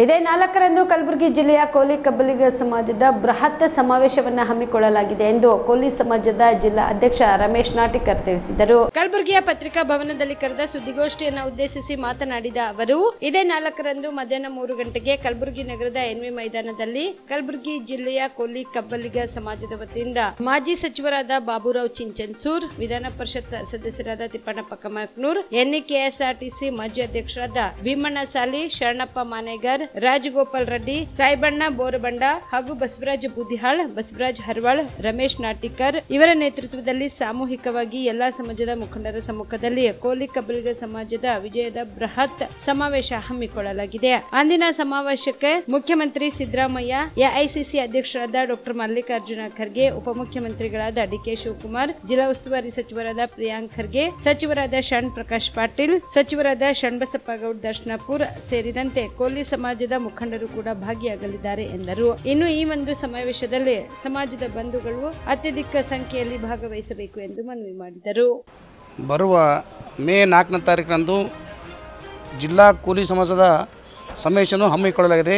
ಇದೇ 4ರಂದು ಕಲಬುರಗಿ ಜಿಲ್ಲೆಯ ಕೋಲಿ ಕಬ್ಬಲಿಗ ಸಮಾಜದ ಬೃಹತ್ ಸಮಾವೇಶವನ್ನು ಹಮ್ಮಿಕೊಳ್ಳಲಾಗಿದೆ ಎಂದು ಕೋಲಿ ಸಮಾಜದ ಜಿಲ್ಲಾ ಅಧ್ಯಕ್ಷ ರಮೇಶ್ ನಾಟಿಕರ್ ತಿಳಿಸಿದರು. ಕಲಬುರಗಿಯ ಪತ್ರಿಕಾ ಭವನದಲ್ಲಿ ಕರೆದ ಸುದ್ದಿಗೋಷ್ಠಿಯನ್ನು ಉದ್ದೇಶಿಸಿ ಮಾತನಾಡಿದ ಅವರು, ಇದೇ 4ರಂದು ಮಧ್ಯಾಹ್ನ 3 ಗಂಟೆಗೆ ಕಲಬುರಗಿ ನಗರದ ಎನ್ವಿ ಮೈದಾನದಲ್ಲಿ ಕಲಬುರಗಿ ಜಿಲ್ಲೆಯ ಕೋಲಿ ಕಬ್ಬಲಿಗ ಸಮಾಜದ ವತಿಯಿಂದ ಮಾಜಿ ಸಚಿವರಾದ ಬಾಬುರಾವ್ ಚಿಂಚನ್ಸೂರ್, ವಿಧಾನ ಪರಿಷತ್ ಸದಸ್ಯರಾದ ತಿಪ್ಪಣ್ಣಪ್ಪ ಕಮಕ್ನೂರ್, ಎನ್ಇಕೆಎಸ್ಆರ್ಟಿಸಿ ಮಾಜಿ ಅಧ್ಯಕ್ಷರಾದ ಭೀಮಣ್ಣ ಸಾಲಿ, ಶರಣಪ್ಪ ಮಾನೇಗರ್, ರಾಜಗೋಪಾಲ್ ರೆಡ್ಡಿ, ಸಾಯಿಬಣ್ಣ ಬೋರಬಂಡ ಹಾಗೂ ಬಸವರಾಜ ಬೂದಿಹಾಳ್, ಬಸವರಾಜ್ ಹರ್ವಾಳ್, ರಮೇಶ್ ನಾಟಿಕರ್ ಇವರ ನೇತೃತ್ವದಲ್ಲಿ ಸಾಮೂಹಿಕವಾಗಿ ಎಲ್ಲಾ ಸಮಾಜದ ಮುಖಂಡರ ಸಮ್ಮುಖದಲ್ಲಿ ಕೋಲಿ ಕಬ್ಬಲಿಗ ಸಮಾಜದ ವಿಜಯದ ಬೃಹತ್ ಸಮಾವೇಶ ಹಮ್ಮಿಕೊಳ್ಳಲಾಗಿದೆ. ಅಂದಿನ ಸಮಾವೇಶಕ್ಕೆ ಮುಖ್ಯಮಂತ್ರಿ ಸಿದ್ದರಾಮಯ್ಯ, ಎಐಸಿಸಿ ಅಧ್ಯಕ್ಷರಾದ ಡಾ ಮಲ್ಲಿಕಾರ್ಜುನ ಖರ್ಗೆ, ಉಪಮುಖ್ಯಮಂತ್ರಿಗಳಾದ ಡಿಕೆ ಶಿವಕುಮಾರ್, ಜಿಲ್ಲಾ ಉಸ್ತುವಾರಿ ಸಚಿವರಾದ ಪ್ರಿಯಾಂಕ್ ಖರ್ಗೆ, ಸಚಿವರಾದ ಶರಣ್ ಪ್ರಕಾಶ್ ಪಾಟೀಲ್, ಸಚಿವರಾದ ಶರಣಬಸಪ್ಪ ಗೌಡ್ ದರ್ಶನಪುರ್ ಸೇರಿದಂತೆ ಕೋಲಿ ಸಮಾಜದ ಮುಖಂಡರು ಕೂಡ ಭಾಗಿಯಾಗಲಿದ್ದಾರೆ ಎಂದರು. ಇನ್ನು ಈ ಒಂದು ಸಮಾವೇಶದಲ್ಲಿ ಸಮಾಜದ ಬಂಧುಗಳು ಅತ್ಯಧಿಕ ಸಂಖ್ಯೆಯಲ್ಲಿ ಭಾಗವಹಿಸಬೇಕು ಎಂದು ಮನವಿ ಮಾಡಿದರು. ಬರುವ ಮೇ 4ನೇ ತಾರೀಕರಂದು ಜಿಲ್ಲಾ ಕೂಲಿ ಸಮಾಜದ ಸಮಾವೇಶವನ್ನು ಹಮ್ಮಿಕೊಳ್ಳಲಾಗಿದೆ.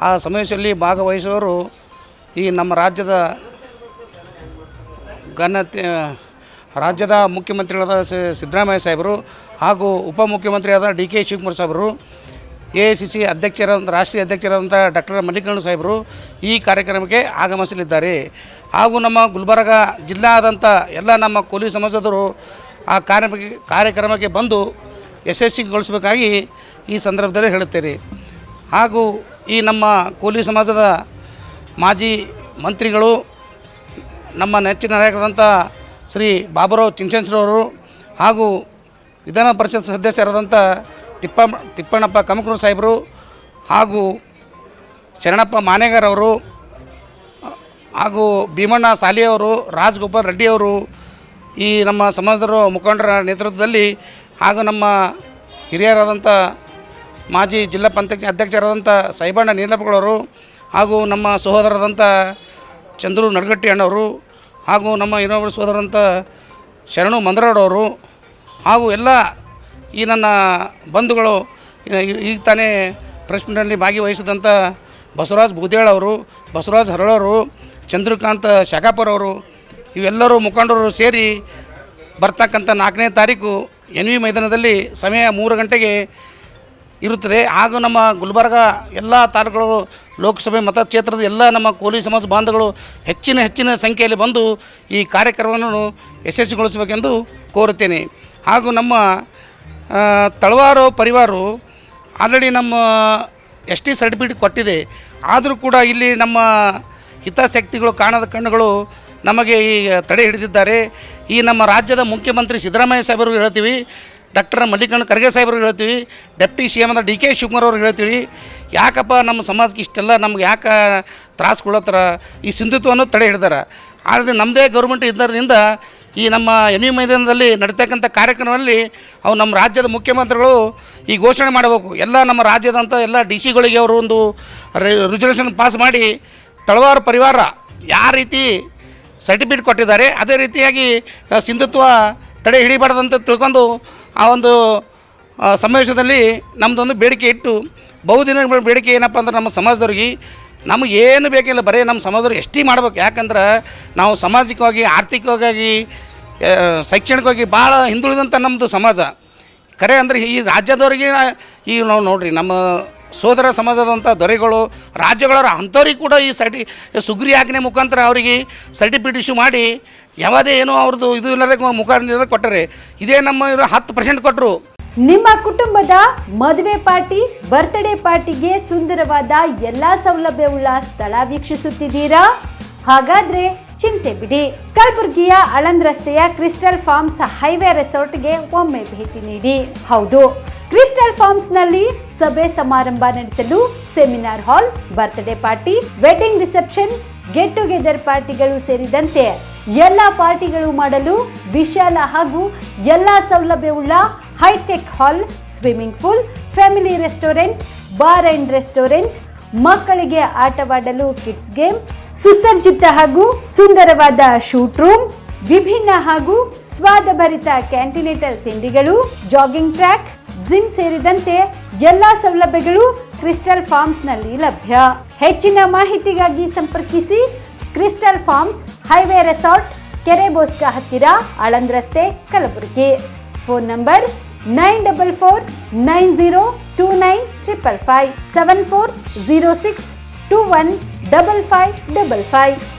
ಆ ಸಮಾವೇಶದಲ್ಲಿ ಭಾಗವಹಿಸುವವರು ಈ ನಮ್ಮ ರಾಜ್ಯದ ಮುಖ್ಯಮಂತ್ರಿಗಳಾದ ಸಿದ್ದರಾಮಯ್ಯ ಸಾಹೇಬರು ಹಾಗೂ ಉಪಮುಖ್ಯಮಂತ್ರಿಯಾದ ಡಿಕೆ ಶಿವಕುಮಾರ್ ಸಾಹೇಬರು, ಎಐಸಿಸಿ ರಾಷ್ಟ್ರೀಯ ಅಧ್ಯಕ್ಷರಾದಂಥ ಡಾಕ್ಟರ್ ಮಲ್ಲಿಕಾರ್ಜುನ ಸಾಹೇಬರು ಈ ಕಾರ್ಯಕ್ರಮಕ್ಕೆ ಆಗಮಿಸಲಿದ್ದಾರೆ. ಹಾಗೂ ನಮ್ಮ ಗುಲ್ಬರ್ಗ ಜಿಲ್ಲಾದಂಥ ಎಲ್ಲ ನಮ್ಮ ಕೂಲಿ ಸಮಾಜದವರು ಆ ಕಾರ್ಯಕ್ರಮಕ್ಕೆ ಬಂದು ಯಶಸ್ವಿಗೊಳಿಸಬೇಕಾಗಿ ಈ ಸಂದರ್ಭದಲ್ಲಿ ಹೇಳುತ್ತೇನೆ. ಹಾಗೂ ಈ ನಮ್ಮ ಕೂಲಿ ಸಮಾಜದ ಮಾಜಿ ಮಂತ್ರಿಗಳು, ನಮ್ಮ ನೆಚ್ಚಿನ ನಾಯಕರಾದಂಥ ಶ್ರೀ ಬಾಬುರಾವ್ ಚಿಂಚನ್ಸೂರವರು ಹಾಗೂ ವಿಧಾನ ಪರಿಷತ್ ಸದಸ್ಯರಾದಂಥ ತಿಪ್ಪಣ್ಣಪ್ಪ ಕಮಕ್ನೂರ್ ಸಾಹೇಬರು ಹಾಗೂ ಶರಣಪ್ಪ ಮಾನೇಗರ್ ಅವರು ಹಾಗೂ ಭೀಮಣ್ಣ ಸಾಲಿಯವರು, ರಾಜಗೋಪಾಲ್ ರೆಡ್ಡಿಯವರು ಈ ನಮ್ಮ ಸಮಾಜದ ಮುಖಂಡರ ನೇತೃತ್ವದಲ್ಲಿ ಹಾಗೂ ನಮ್ಮ ಹಿರಿಯರಾದಂಥ ಮಾಜಿ ಜಿಲ್ಲಾ ಪಂಚಾಯತ್ ಅಧ್ಯಕ್ಷರಾದಂಥ ಸಾಯಿಬಣ್ಣ ನೀಲಪ್ಪಗಳವರು ಹಾಗೂ ನಮ್ಮ ಸಹೋದರರಾದಂಥ ಚಂದ್ರು ನಡಗಟ್ಟಿ ಅಣ್ಣವರು ಹಾಗೂ ನಮ್ಮ ಇನ್ನೊಬ್ಬರು ಸಹೋದರಂಥ ಶರಣು ಮಂದ್ರಾಡವರು ಹಾಗೂ ಎಲ್ಲ ಈ ನನ್ನ ಬಂಧುಗಳು, ಈಗ ತಾನೇ ಪ್ರಶ್ನೆಯಲ್ಲಿ ಭಾಗವಹಿಸಿದಂಥ ಬಸವರಾಜ್ ಬೂದಿಹಾಳ್ ಅವರು, ಬಸವರಾಜ್ ಹರಳವರು, ಚಂದ್ರಕಾಂತ್ ಶಾಖಾಪುರ್ ಅವರು ಇವೆಲ್ಲರೂ ಮುಖಂಡರು ಸೇರಿ ಬರ್ತಕ್ಕಂಥ 4ನೇ ತಾರೀಕು ಎನ್ವಿ ಮೈದಾನದಲ್ಲಿ ಸಮಯ 3 ಗಂಟೆಗೆ ಇರುತ್ತದೆ. ಹಾಗೂ ನಮ್ಮ ಗುಲ್ಬರ್ಗ ಎಲ್ಲ ತಾಲೂಕುಗಳು ಲೋಕಸಭೆ ಮತಕ್ಷೇತ್ರದ ಎಲ್ಲ ನಮ್ಮ ಕೋಲಿ ಸಮಾಜ ಬಾಂಧವರು ಹೆಚ್ಚಿನ ಸಂಖ್ಯೆಯಲ್ಲಿ ಬಂದು ಈ ಕಾರ್ಯಕ್ರಮವನ್ನು ಯಶಸ್ವಿಗೊಳಿಸಬೇಕೆಂದು ಕೋರುತ್ತೇನೆ. ಹಾಗೂ ನಮ್ಮ ತಳವಾರು ಪರಿವಾರ ಆಲ್ರೆಡಿ ನಮ್ಮ ST ಸರ್ಟಿಫಿಕೇಟ್ ಕೊಟ್ಟಿದೆ. ಆದರೂ ಕೂಡ ಇಲ್ಲಿ ನಮ್ಮ ಹಿತಾಸಕ್ತಿಗಳು, ಕಾಣದ ಕಣ್ಣುಗಳು ನಮಗೆ ಈ ತಡೆ ಹಿಡಿದಿದ್ದಾರೆ. ಈ ನಮ್ಮ ರಾಜ್ಯದ ಮುಖ್ಯಮಂತ್ರಿ ಸಿದ್ದರಾಮಯ್ಯ ಸಾಹೇಬರು ಹೇಳ್ತೀವಿ, ಡಾಕ್ಟರ್ ಮಲ್ಲಿಕಾರ್ಜುನ ಖರ್ಗೆ ಸಾಹೇಬರು ಹೇಳ್ತೀವಿ, ಡೆಪ್ಟಿ CM ಆದ ಡಿಕೆ ಶಿವಕುಮಾರ್ ಅವ್ರಿಗೆ ಹೇಳ್ತೀವಿ, ಯಾಕಪ್ಪ ನಮ್ಮ ಸಮಾಜಕ್ಕೆ ಇಷ್ಟೆಲ್ಲ ನಮ್ಗೆ ಯಾಕೆ ತ್ರಾಸ್ಕೊಳ್ಳೋತ್ತರ ಈ ಸಿಂಧುತ್ವವನ್ನು ತಡೆ ಹಿಡಿದಾರೆ. ಆದರೆ ನಮ್ಮದೇ ಗೌರ್ಮೆಂಟ್ ಇದ್ದರಿಂದ ಈ ನಮ್ಮ ಎನ್ವಿ ಮೈದಾನದಲ್ಲಿ ನಡೀತಕ್ಕಂಥ ಕಾರ್ಯಕ್ರಮದಲ್ಲಿ ಅವು ನಮ್ಮ ರಾಜ್ಯದ ಮುಖ್ಯಮಂತ್ರಿಗಳು ಈ ಘೋಷಣೆ ಮಾಡಬೇಕು. ಎಲ್ಲ ನಮ್ಮ ರಾಜ್ಯದಂಥ ಎಲ್ಲ DC ಅವರು ಒಂದು ರಿಸಲ್ಯೂಷನ್ ಪಾಸ್ ಮಾಡಿ ತಳವಾರು ಪರಿವಾರ ಯಾವ ರೀತಿ ಸರ್ಟಿಫಿಕೇಟ್ ಕೊಟ್ಟಿದ್ದಾರೆ ಅದೇ ರೀತಿಯಾಗಿ ಸಿಂಧುತ್ವ ತಡೆ ಹಿಡಿಬಾರ್ದಂತ ತಿಳ್ಕೊಂಡು ಆ ಒಂದು ಸಮಾವೇಶದಲ್ಲಿ ನಮ್ಮದೊಂದು ಬೇಡಿಕೆ ಇಟ್ಟು, ಬಹುದಿನ ಬೇಡಿಕೆ ಏನಪ್ಪ ಅಂದ್ರೆ ನಮ್ಮ ಸಮಾಜದವ್ರಿಗೆ ನಮಗೇನು ಬೇಕಿಲ್ಲ, ಬರೀ ನಮ್ಮ ಸಮಾಜದವ್ರಿಗೆ ST ಮಾಡ್ಬೇಕು. ಯಾಕಂದ್ರೆ ನಾವು ಸಾಮಾಜಿಕವಾಗಿ, ಆರ್ಥಿಕವಾಗಿ, ಶೈಕ್ಷಣಿಕವಾಗಿ ಭಾಳ ಹಿಂದುಳಿದಂಥ ನಮ್ಮದು ಸಮಾಜ. ಖರೆ ಅಂದರೆ ಈ ರಾಜ್ಯದವರಿಗೆ ಈ ನಾವು ನೋಡಿರಿ, ನಮ್ಮ ಸೋದರ ಸಮಾಜದಂಥ ದೊರೆಗಳು, ರಾಜ್ಯಗಳವರು ಅಂಥವ್ರಿಗೆ ಕೂಡ ಈ ಸುಗ್ರಿ ಆಜ್ಞೆ ಮುಖಾಂತರ ಅವರಿಗೆ ಸರ್ಟಿಫಿಕೇಟ್ ಇಶ್ಯೂ ಮಾಡಿ ಯಾವುದೇ ಏನೋ ಅವ್ರದ್ದು ಇದು ಇಲ್ಲದೆ ಮುಖಾಂತರ ಕೊಟ್ಟರೆ, ಇದೇ ನಮ್ಮ 10% ಕೊಟ್ಟರು. ನಿಮ್ಮ ಕುಟುಂಬದ ಮದುವೆ ಪಾರ್ಟಿ, ಬರ್ತ್ಡೇ ಪಾರ್ಟಿಗೆ ಸುಂದರವಾದ ಎಲ್ಲಾ ಸೌಲಭ್ಯವುಳ್ಳ ಸ್ಥಳ ವೀಕ್ಷಿಸುತ್ತಿದ್ದೀರಾ? ಹಾಗಾದ್ರೆ ಚಿಂತೆ ಬಿಡಿ. ಕಲಬುರಗಿಯ ಆಳಂದ್ ರಸ್ತೆಯ ಕ್ರಿಸ್ಟಲ್ ಫಾರ್ಮ್ಸ್ ಹೈವೇ ರೆಸಾರ್ಟ್ಗೆ ಒಮ್ಮೆ ಭೇಟಿ ನೀಡಿ. ಹೌದು, ಕ್ರಿಸ್ಟಲ್ ಫಾರ್ಮ್ಸ್ ನಲ್ಲಿ ಸಭೆ ಸಮಾರಂಭ ನಡೆಸಲು seminar hall, birthday party, wedding reception, get together ಪಾರ್ಟಿಗಳು ಸೇರಿದಂತೆ ಎಲ್ಲ ಪಾರ್ಟಿಗಳು ಮಾಡಲು ವಿಶಾಲ ಹಾಗೂ ಎಲ್ಲ ಸೌಲಭ್ಯವುಳ್ಳ hi tech hall, swimming pool, family restaurant, bar and restaurant, ಮಕ್ಕಳಿಗೆ ಆಟವಾಡಲು ಕಿಡ್ಸ್ ಗೇಮ್, ಸುಸಜ್ಜಿತ ಹಾಗೂ ಸುಂದರವಾದ ಶೂಟ್ ರೂಮ್, ವಿಭಿನ್ನ ಹಾಗೂ ಸ್ವಾದಭರಿತ ಕ್ಯಾಂಟಿನೆಂಟಲ್ ತಿಂಡಿಗಳು, ಜಾಗಿಂಗ್ ಟ್ರ್ಯಾಕ್, ಜಿಮ್ ಸೇರಿದಂತೆ ಎಲ್ಲಾ ಸೌಲಭ್ಯಗಳು ಕ್ರಿಸ್ಟಲ್ ಫಾರ್ಮ್ಸ್ನಲ್ಲಿ ಲಭ್ಯ. ಹೆಚ್ಚಿನ ಮಾಹಿತಿಗಾಗಿ ಸಂಪರ್ಕಿಸಿ ಕ್ರಿಸ್ಟಲ್ ಫಾರ್ಮ್ಸ್, ಹೈವೇ ರೆಸಾರ್ಟ್, ಕೆರೆ ಬೋಸ್ಕ ಹತ್ತಿರ, ಆಳಂದ್ ರಸ್ತೆ, ಕಲಬುರಗಿ. Phone number 9449029555 7406215555.